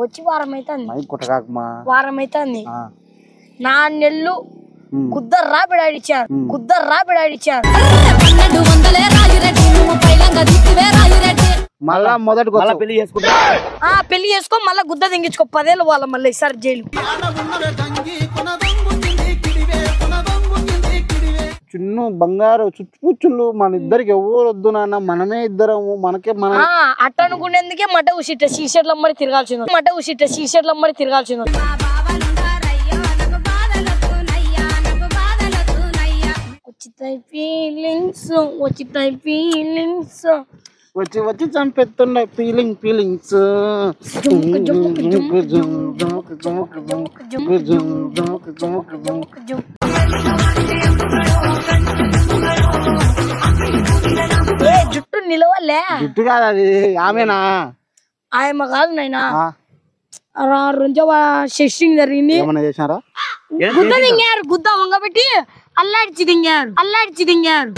వచ్చి వారం అవుతుంది వారం అవుతుంది 4 నెలలు కుద్దరు రాబిడాడిచ్చారు మళ్ళా మొదటి పెళ్లి చేసుకో మళ్ళా గుద్ద దింగించుకో 10 ఏళ్ళు వాళ్ళ మళ్ళీ ఈసారి జైలు చిన్న బంగారు చుచ్చుపుచ్చులు మన ఇద్దరికి ఎవరు వద్దు నాన్న మనమే ఇద్దరము మనకే మన అట్ట అనుకునేందుకే మట ఉసిట సీషర్లు అమ్మడి తిరగాల్సింది వచ్చి చంపెత్తున్నాయి ఫీలింగ్స్ జుట్టు నిలవలే జుట్టు కాదు అది ఆమెనా ఆయమ్మ కాదు నైనా షెస్టింగ్ జరిగింది ఏమన్నా చేశారా గుద్ద వంగబెట్టి అల్లాడిచి దింగారు